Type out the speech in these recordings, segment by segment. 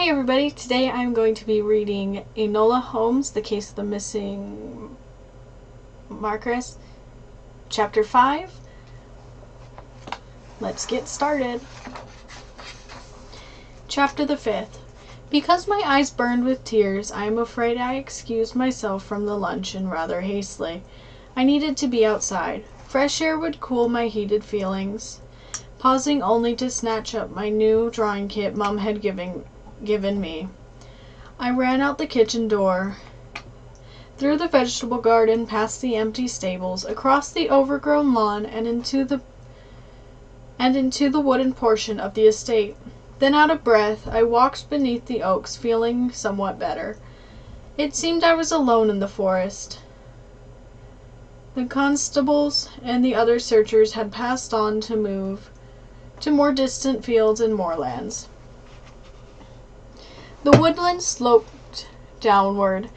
Hey everybody, today I'm going to be reading Enola Holmes, The Case of the Missing Marquess, Chapter 5. Let's get started. Chapter the 5th. Because my eyes burned with tears, I am afraid I excused myself from the luncheon rather hastily. I needed to be outside. Fresh air would cool my heated feelings. Pausing only to snatch up my new drawing kit Mum had given me. I ran out the kitchen door, through the vegetable garden, past the empty stables, across the overgrown lawn, and into the wooden portion of the estate. Then, out of breath, I walked beneath the oaks, feeling somewhat better. It seemed I was alone in the forest. The constables and the other searchers had passed on to move to more distant fields and moorlands. The woodland sloped downward,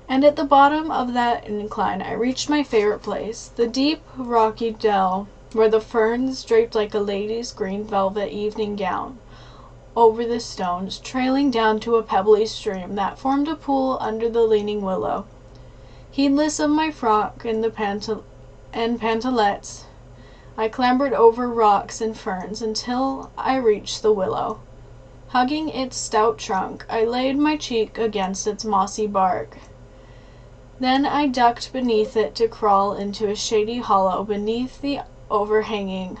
and at the bottom of that incline I reached my favorite place, the deep, rocky dell, where the ferns draped like a lady's green velvet evening gown over the stones, trailing down to a pebbly stream that formed a pool under the leaning willow. Heedless of my frock and pantalettes, I clambered over rocks and ferns until I reached the willow. Hugging its stout trunk, I laid my cheek against its mossy bark. Then I ducked beneath it to crawl into a shady hollow beneath the overhanging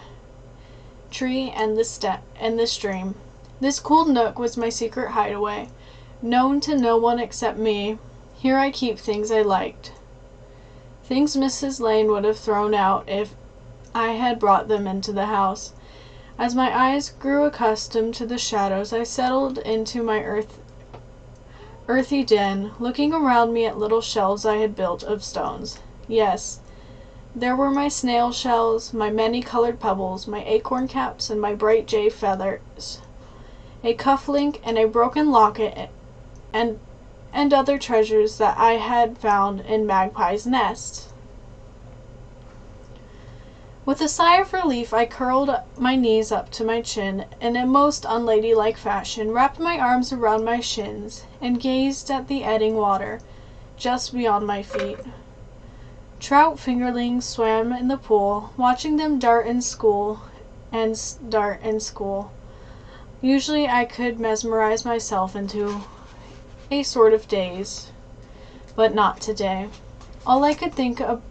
tree and the stream. This cool nook was my secret hideaway, known to no one except me. Here I keep things I liked, things Mrs. Lane would have thrown out if I had brought them into the house. As my eyes grew accustomed to the shadows, I settled into my earthy den, looking around me at little shelves I had built of stones. Yes, there were my snail shells, my many-colored pebbles, my acorn caps, and my bright jay feathers, a cuff-link and a broken locket, and other treasures that I had found in magpies' nests. With a sigh of relief, I curled my knees up to my chin in a most unladylike fashion, wrapped my arms around my shins, and gazed at the eddying water just beyond my feet. Trout fingerlings swam in the pool, watching them dart in school. Usually I could mesmerize myself into a sort of daze, but not today. All I could think of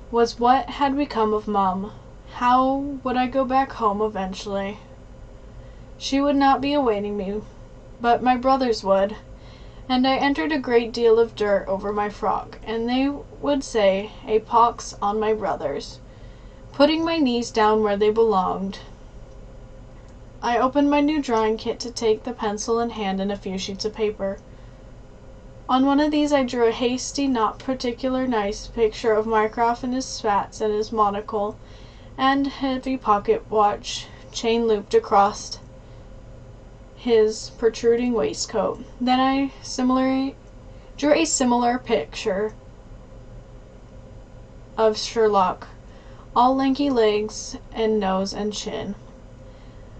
was what had become of Mum. How would I go back home eventually? She would not be awaiting me, but my brothers would, and I entered a great deal of dirt over my frock, and they would say, "A pox on my brothers." Putting my knees down where they belonged, I opened my new drawing kit to take the pencil in hand and a few sheets of paper. On one of these I drew a hasty, not particular nice picture of Mycroft in his spats and his monocle and heavy pocket watch chain looped across his protruding waistcoat. Then I drew a similar picture of Sherlock, all lanky legs and nose and chin.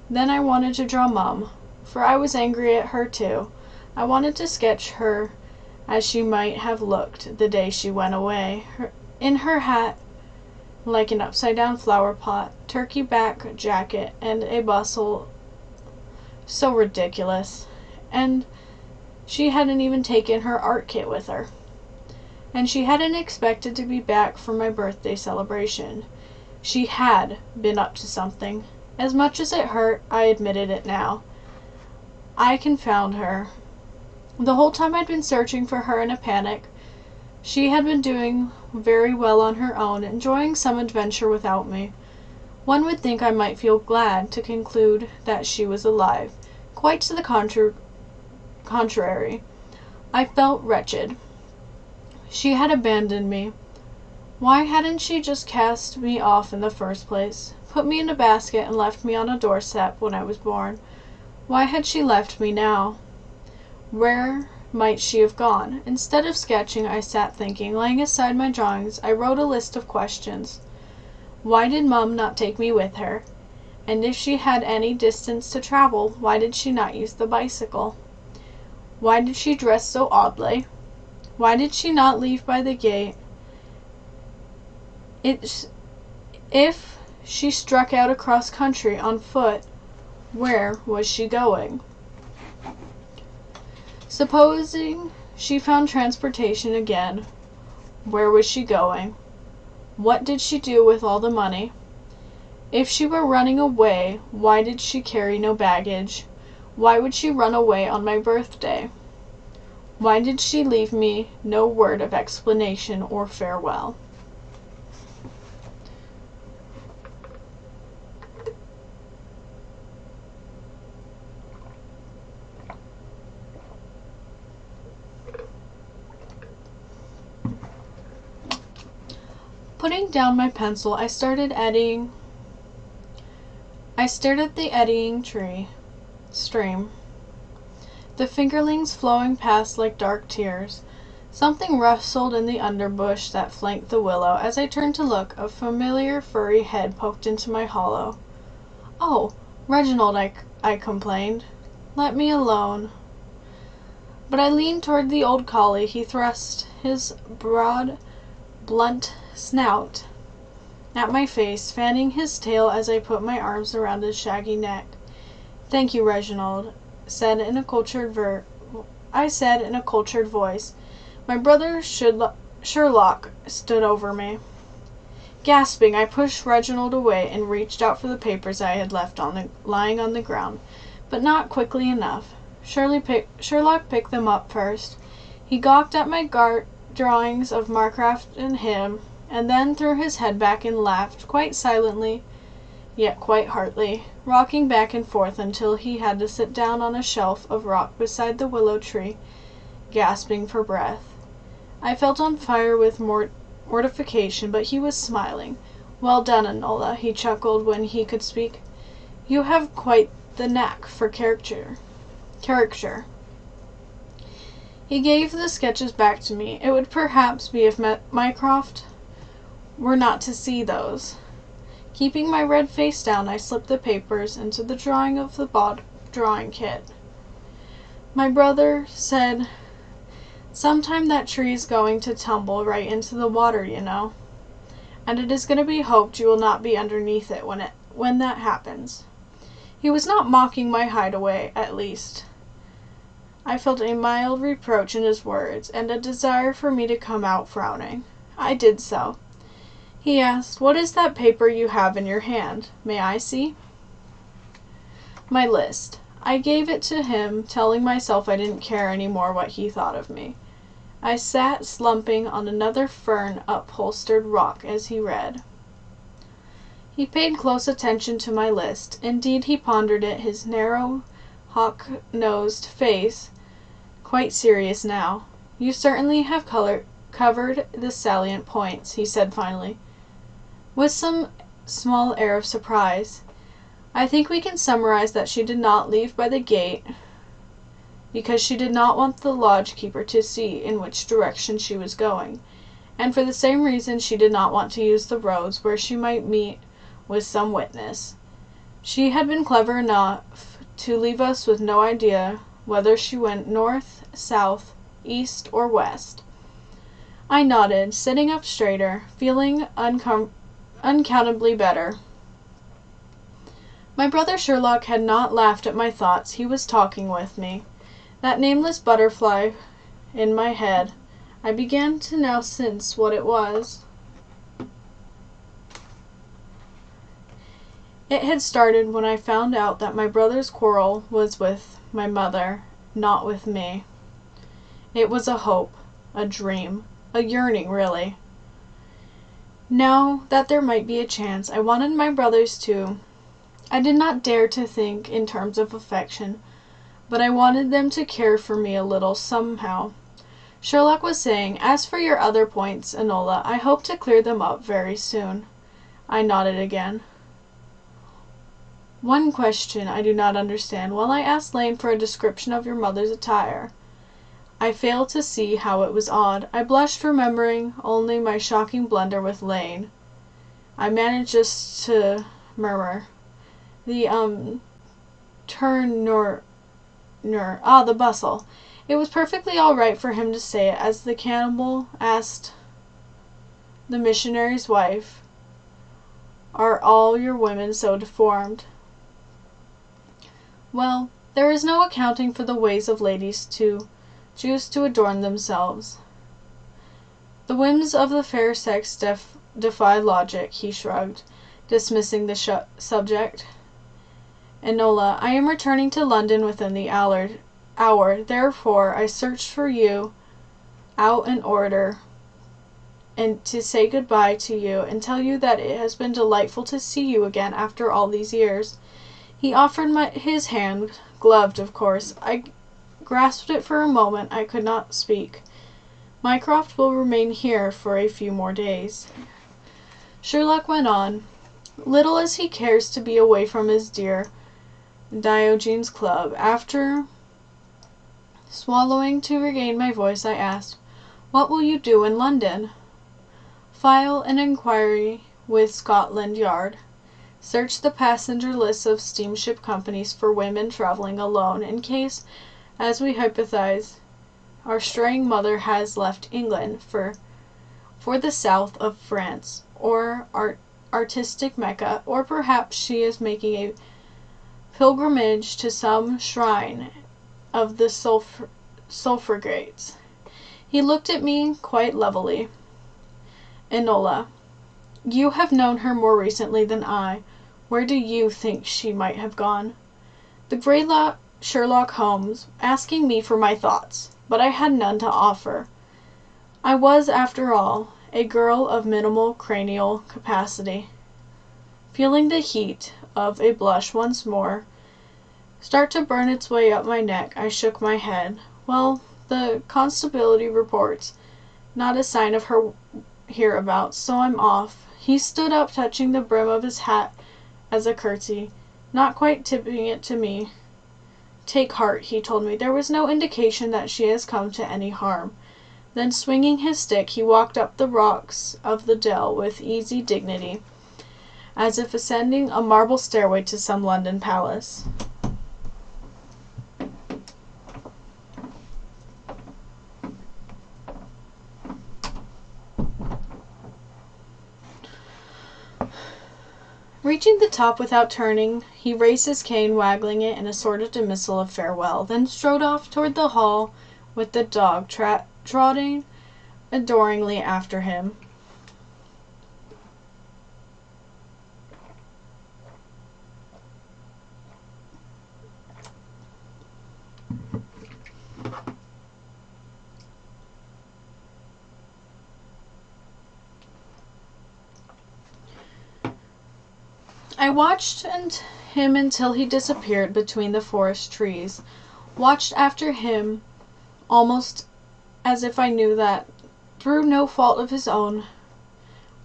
Then I wanted to draw Mum, for I was angry at her too. I wanted to sketch her as she might have looked the day she went away, in her hat like an upside-down flower-pot, turkey-back jacket, and a bustle so ridiculous. And she hadn't even taken her art kit with her. And she hadn't expected to be back for my birthday celebration. She had been up to something. As much as it hurt, I admitted it now. I confound her. The whole time I'd been searching for her in a panic. She had been doing very well on her own, enjoying some adventure without me. One would think I might feel glad to conclude that she was alive. Quite to the contrary. I felt wretched. She had abandoned me. Why hadn't she just cast me off in the first place, put me in a basket and left me on a doorstep when I was born? Why had she left me now? Where might she have gone? Instead of sketching, I sat thinking. Laying aside my drawings, I wrote a list of questions. Why did Mum not take me with her? And if she had any distance to travel, why did she not use the bicycle? Why did she dress so oddly? Why did she not leave by the gate? If she struck out across country on foot, where was she going? Supposing she found transportation again, where was she going? What did she do with all the money? If she were running away, why did she carry no baggage? Why would she run away on my birthday? Why did she leave me no word of explanation or farewell? Putting down my pencil, I started eddying. I stared at the eddying stream, the fingerlings flowing past like dark tears. Something rustled in the underbush that flanked the willow. As I turned to look, a familiar furry head poked into my hollow. "Oh, Reginald," I complained. "Let me alone." But I leaned toward the old collie. He thrust his broad, blunt snout at my face, fanning his tail as I put my arms around his shaggy neck. "Thank you, Reginald," I said in a cultured voice. My brother Sherlock stood over me. Gasping, I pushed Reginald away and reached out for the papers I had left lying on the ground, but not quickly enough. Sherlock picked them up first. He gawked at my drawings of Marcraft and him, and then threw his head back and laughed, quite silently, yet quite heartily, rocking back and forth until he had to sit down on a shelf of rock beside the willow tree, gasping for breath. I felt on fire with mortification, but he was smiling. "Well done, Enola," he chuckled when he could speak. "You have quite the knack for caricature." He gave the sketches back to me. It would perhaps be if Mycroft were not to see those. Keeping my red face down, I slipped the papers into the drawing of the drawing kit. My brother said, "Sometime that tree is going to tumble right into the water, you know. And it is going to be hoped you will not be underneath it when that happens." He was not mocking my hideaway, at least. I felt a mild reproach in his words, and a desire for me to come out frowning. I did so. He asked, "What is that paper you have in your hand? May I see?" "My list." I gave it to him, telling myself I didn't care any more what he thought of me. I sat slumping on another fern-upholstered rock as he read. He paid close attention to my list. Indeed, he pondered it, his narrow, hawk-nosed face quite serious now. "You certainly have covered the salient points," he said finally, with some small air of surprise. "I think we can summarize that she did not leave by the gate because she did not want the lodge-keeper to see in which direction she was going, and for the same reason she did not want to use the roads where she might meet with some witness. She had been clever enough to leave us with no idea whether she went north, south, east, or west." I nodded, sitting up straighter, feeling uncountably better. My brother Sherlock had not laughed at my thoughts. He was talking with me. That nameless butterfly in my head, I began to now sense what it was. It had started when I found out that my brother's quarrel was with my mother, not with me. It was a hope, a dream, a yearning, really. Now that there might be a chance, I wanted my brothers too. I did not dare to think in terms of affection, but I wanted them to care for me a little somehow. Sherlock was saying, "As for your other points, Enola, I hope to clear them up very soon." I nodded again. "One question I do not understand. When I asked Lane for a description of your mother's attire, I failed to see how it was odd. I blushed, remembering only my shocking blunder with Lane. I managed just to murmur, the the bustle. It was perfectly all right for him to say it, as the cannibal asked the missionary's wife, "Are all your women so deformed?" Well, there is no accounting for the ways of ladies to choose to adorn themselves. The whims of the fair sex defy logic, he shrugged, dismissing the subject. "Enola, I am returning to London within the hour. Therefore I searched for you out in order and to say good-bye to you and tell you that it has been delightful to see you again after all these years." He offered his hand, gloved, of course. I grasped it for a moment. I could not speak. "Mycroft will remain here for a few more days," Sherlock went on. "Little as he cares to be away from his dear Diogenes Club." After swallowing to regain my voice, I asked, "What will you do in London?" "File an inquiry with Scotland Yard. Search the passenger lists of steamship companies for women traveling alone, in case, as we hypothesize, our straying mother has left England for the south of France, or artistic Mecca, or perhaps she is making a pilgrimage to some shrine of the Sulphurgates." He looked at me quite levelly. "Enola, you have known her more recently than I. Where do you think she might have gone?" The great Sherlock Holmes, asking me for my thoughts, but I had none to offer. I was, after all, a girl of minimal cranial capacity. Feeling the heat of a blush once more start to burn its way up my neck, I shook my head. "Well, the Constability reports not a sign of her hereabouts, so I'm off." He stood up, touching the brim of his hat as a curtsy, not quite tipping it to me. "Take heart," he told me. "There was no indication that she has come to any harm." Then, swinging his stick, he walked up the rocks of the dell with easy dignity, as if ascending a marble stairway to some London palace. Reaching the top without turning, he raised his cane, waggling it in a sort of dismissal of farewell, then strode off toward the hall with the dog trotting adoringly after him. I watched him until he disappeared between the forest trees, watched after him almost as if I knew that, through no fault of his own,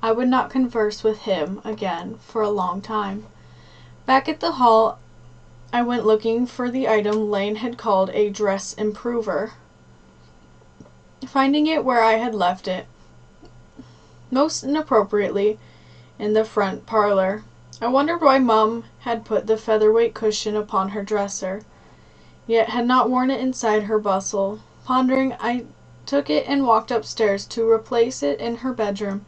I would not converse with him again for a long time. Back at the hall, I went looking for the item Lane had called a dress improver, finding it where I had left it, most inappropriately, in the front parlor. I wondered why Mum had put the featherweight cushion upon her dresser, yet had not worn it inside her bustle. Pondering, I took it and walked upstairs to replace it in her bedroom,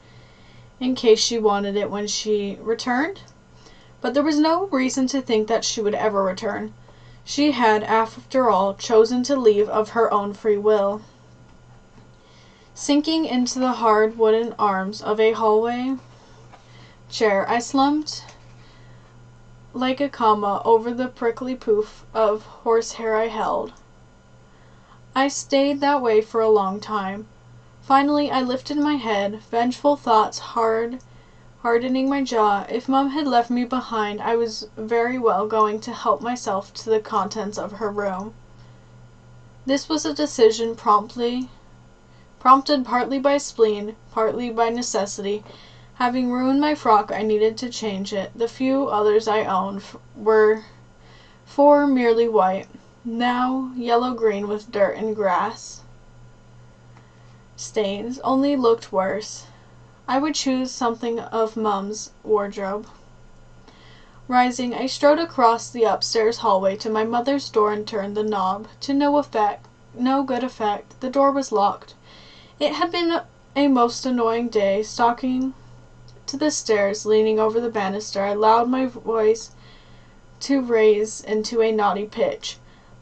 in case she wanted it when she returned. But there was no reason to think that she would ever return. She had, after all, chosen to leave of her own free will. Sinking into the hard wooden arms of a hallway chair, I slumped like a comma over the prickly poof of horsehair I held. I stayed that way for a long time. Finally I lifted my head, vengeful thoughts hardening my jaw. If Mum had left me behind, I was very well going to help myself to the contents of her room. This was a decision prompted partly by spleen, partly by necessity. Having ruined my frock, I needed to change it. The few others I owned were merely white, now yellow-green with dirt and grass stains, only looked worse. I would choose something of Mum's wardrobe. Rising, I strode across the upstairs hallway to my mother's door and turned the knob. To no good effect. The door was locked. It had been a most annoying day. Stalking to the stairs, leaning over the banister, I allowed my voice to raise into a naughty pitch.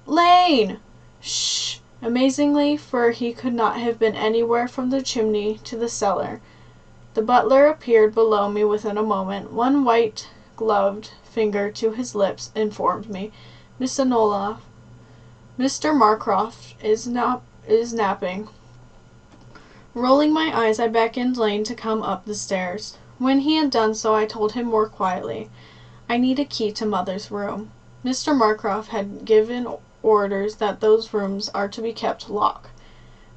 "Lane!" "Shh!" Amazingly, for he could not have been anywhere from the chimney to the cellar. The butler appeared below me within a moment. One white-gloved finger to his lips informed me, "Miss Enola, Mr. Marcroft is napping." Rolling my eyes, I beckoned Lane to come up the stairs. When he had done so, I told him more quietly, "I need a key to Mother's room." Mr. Marcroft had given orders that those rooms are to be kept locked.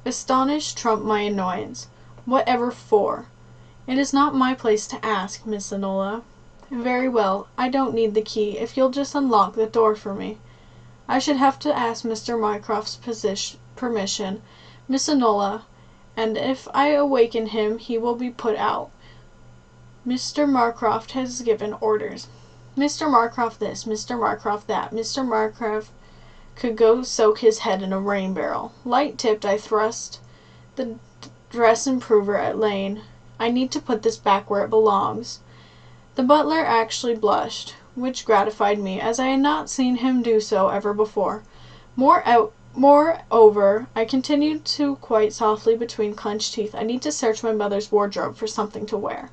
Astonished trumped my annoyance. "Whatever for?" "It is not my place to ask, Miss Enola." "Very well, I don't need the key, if you'll just unlock the door for me." "I should have to ask Mr. Mycroft's permission, Miss Enola, and if I awaken him he will be put out. Mr. Marcroft has given orders." Mr. Marcroft this, Mr. Marcroft that. Mr. Marcroft could go soak his head in a rain barrel. Light-tipped, I thrust the dress improver at Lane. "I need to put this back where it belongs." The butler actually blushed, which gratified me, as I had not seen him do so ever before. Moreover, I continued to quite softly between clenched teeth, "I need to search my mother's wardrobe for something to wear.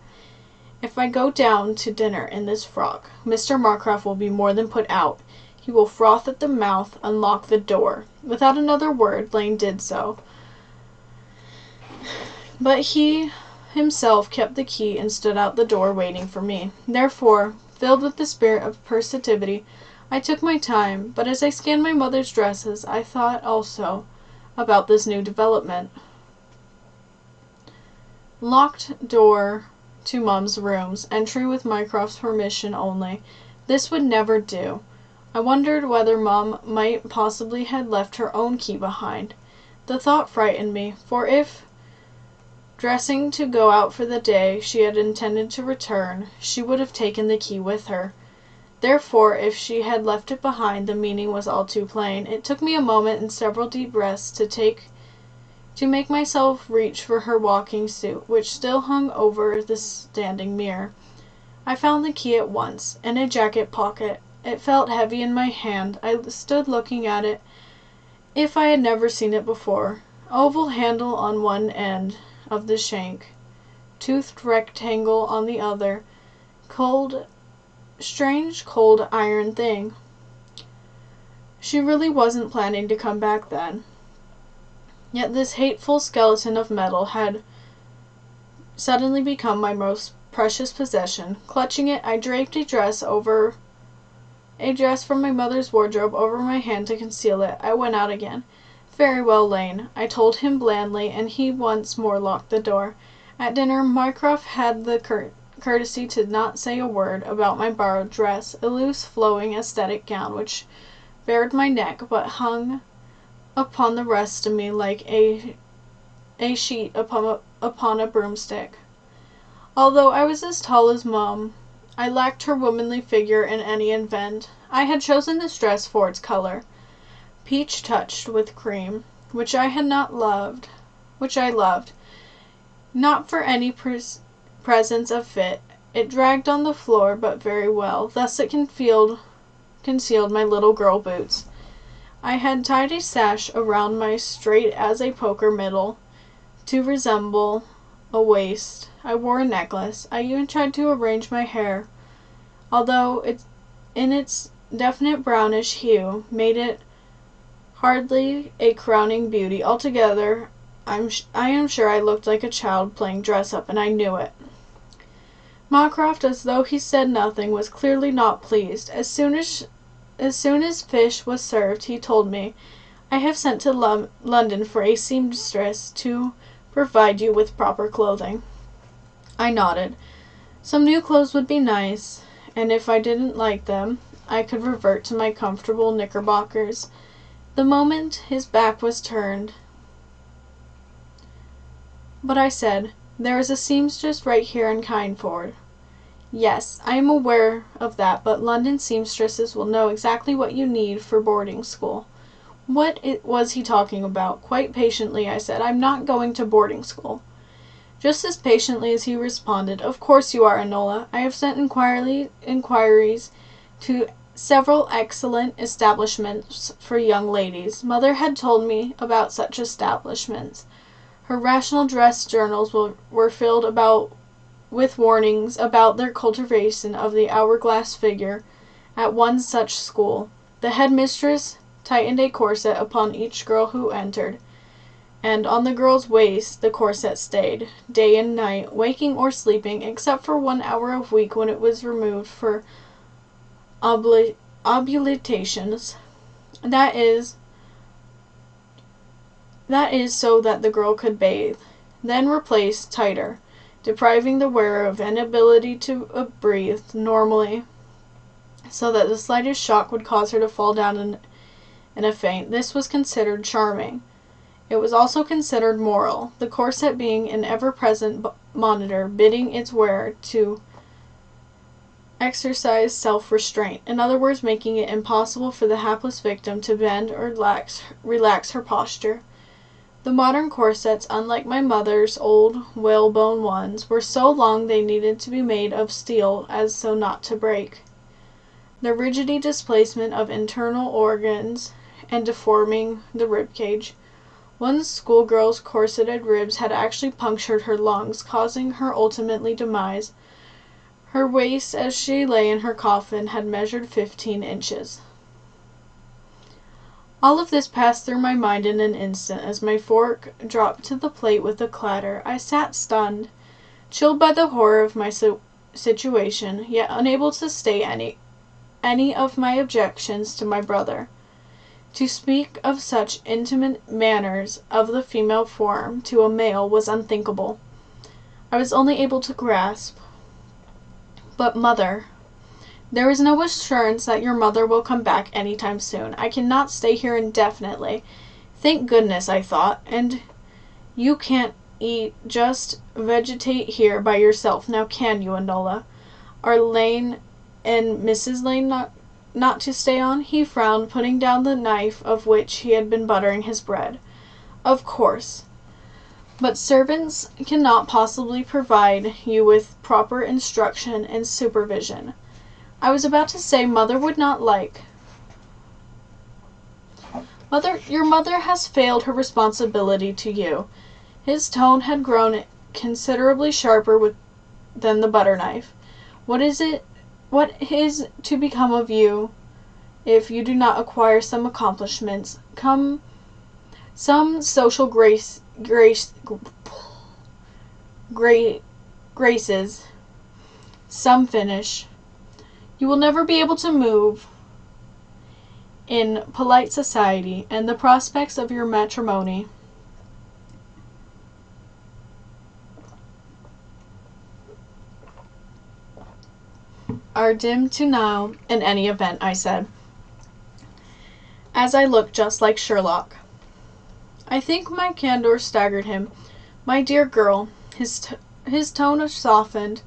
If I go down to dinner in this frock, Mr. Marcroft will be more than put out. He will froth at the mouth, unlock the door." Without another word, Lane did so. But he himself kept the key and stood out the door waiting for me. Therefore, filled with the spirit of persistency, I took my time, but as I scanned my mother's dresses, I thought also about this new development. Locked door to Mum's rooms, entry with Mycroft's permission only. This would never do. I wondered whether Mum might possibly have left her own key behind. The thought frightened me, for if, dressing to go out for the day, she had intended to return, she would have taken the key with her. Therefore, if she had left it behind, the meaning was all too plain. It took me a moment and several deep breaths to make myself reach for her walking suit, which still hung over the standing mirror. I found the key at once, in a jacket pocket. It felt heavy in my hand. I stood looking at it if I had never seen it before. Oval handle on one end of the shank, toothed rectangle on the other. Strange cold iron thing. She really wasn't planning to come back then. Yet this hateful skeleton of metal had suddenly become my most precious possession. Clutching it, I draped a dress from my mother's wardrobe over my hand to conceal it. I went out again. "Very well, Lane," I told him blandly, and he once more locked the door. At dinner, Mycroft had the courtesy to not say a word about my borrowed dress, a loose, flowing, aesthetic gown which bared my neck, but hung upon the rest of me like a sheet upon a broomstick. Although I was as tall as Mum, I lacked her womanly figure in any event. I had chosen this dress for its color, peach touched with cream, which I loved, not for any presence of fit. It dragged on the floor but very well, thus it concealed my little girl boots. I had tied a sash around my straight as a poker middle to resemble a waist. I wore a necklace. I even tried to arrange my hair, although in its definite brownish hue made it hardly a crowning beauty. Altogether, I am sure I looked like a child playing dress-up, and I knew it. Mycroft, as though he said nothing, was clearly not pleased. As soon as fish was served, he told me, "I have sent to London for a seamstress to provide you with proper clothing." I nodded. Some new clothes would be nice, and if I didn't like them, I could revert to my comfortable knickerbockers. The moment his back was turned, but I said, "There is a seamstress right here in Kindford." Yes, I am aware of that, but London seamstresses will know exactly what you need for boarding school. What was he talking about? Quite patiently, I said, I'm not going to boarding school. Just as patiently as he responded, Of course you are, Enola. I have sent inquiries to several excellent establishments for young ladies. Mother had told me about such establishments. Her rational dress journals were filled with warnings about their cultivation of the hourglass figure at one such school. The headmistress tightened a corset upon each girl who entered, and on the girl's waist the corset stayed, day and night, waking or sleeping, except for 1 hour a week when it was removed for oblations. That is so that the girl could bathe. Then replaced tighter, depriving the wearer of any ability to breathe normally, so that the slightest shock would cause her to fall down in a faint. This was considered charming. It was also considered moral, the corset being an ever-present monitor, bidding its wearer to exercise self-restraint. In other words, making it impossible for the hapless victim to bend or relax her posture. The modern corsets, unlike my mother's old whalebone ones, were so long they needed to be made of steel as so not to break. The rigidity displacement of internal organs and deforming the rib cage. One schoolgirl's corseted ribs had actually punctured her lungs, causing her ultimately demise. Her waist, as she lay in her coffin, had measured 15 inches. All of this passed through my mind in an instant as my fork dropped to the plate with a clatter. I sat stunned, chilled by the horror of my situation, yet unable to state any of my objections to my brother. To speak of such intimate matters of the female form to a male was unthinkable. I was only able to grasp. But mother, there is no assurance that your mother will come back any time soon. I cannot stay here indefinitely. Thank goodness, I thought. And you can't just vegetate here by yourself, now can you, Enola? Are Lane and Mrs. Lane not to stay on? He frowned, putting down the knife of which he had been buttering his bread. Of course. But servants cannot possibly provide you with proper instruction and supervision. I was about to say Mother would not like. Your mother has failed her responsibility to you. His tone had grown considerably sharper than the butter knife. What is to become of you if you do not acquire some accomplishments, some social graces, some finish? You will never be able to move in polite society, and the prospects of your matrimony are dim to now in any event, I said, as I looked just like Sherlock. I think my candor staggered him. My dear girl, his tone softened.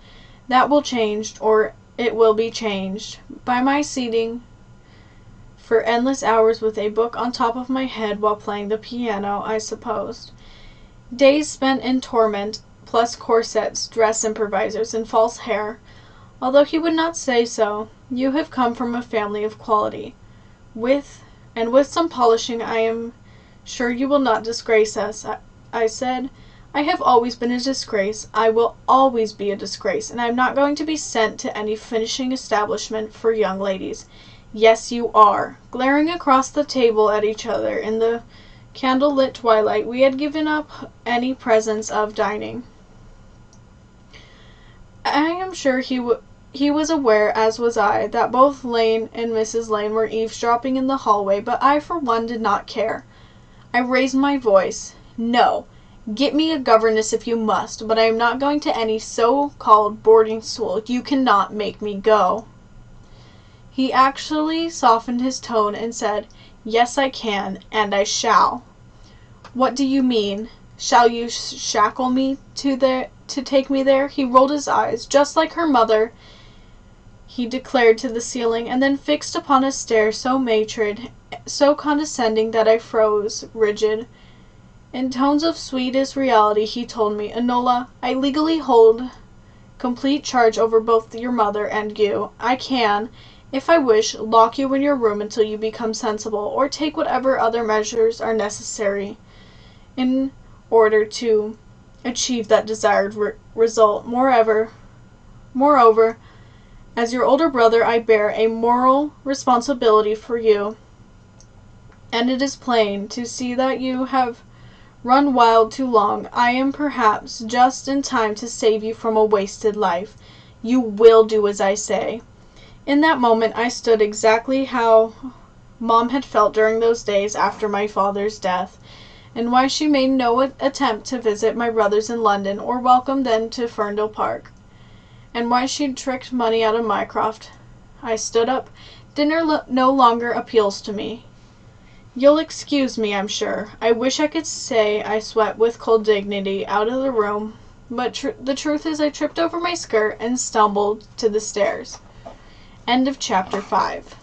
That will change, or it will be changed, by my sitting for endless hours with a book on top of my head while playing the piano, I supposed. Days spent in torment, plus corsets, dress improvisers, and false hair. Although he would not say so, you have come from a family of quality. With some polishing, I am sure you will not disgrace us. I said, I have always been a disgrace. I will always be a disgrace, and I am not going to be sent to any finishing establishment for young ladies. Yes, you are. Glaring across the table at each other in the candle-lit twilight, we had given up any presence of dining. I am sure he was aware, as was I, that both Lane and Mrs. Lane were eavesdropping in the hallway, but I, for one, did not care. I raised my voice. No, get me a governess if you must, but I am not going to any so-called boarding school. You cannot make me go. He actually softened his tone and said, Yes, I can, and I shall. What do you mean? Shall you shackle me to take me there? He rolled his eyes, just like her mother, he declared to the ceiling, and then fixed upon a stare so matrid, so condescending that I froze rigid. In tones of sweetest reality he told me, "Enola, I legally hold complete charge over both your mother and you. I can, if I wish, lock you in your room until you become sensible, or take whatever other measures are necessary in order to achieve that desired result. Moreover, as your older brother, I bear a moral responsibility for you, and it is plain to see that you have run wild too long. I am perhaps just in time to save you from a wasted life. You will do as I say." In that moment I stood exactly how Mom had felt during those days after my father's death, and why she made no attempt to visit my brothers in London or welcome them to Ferndale Park, and why she'd tricked money out of Mycroft. I stood up. Dinner no longer appeals to me. You'll excuse me, I'm sure. I wish I could say I swept with cold dignity out of the room, but the truth is I tripped over my skirt and stumbled to the stairs. End of chapter 5.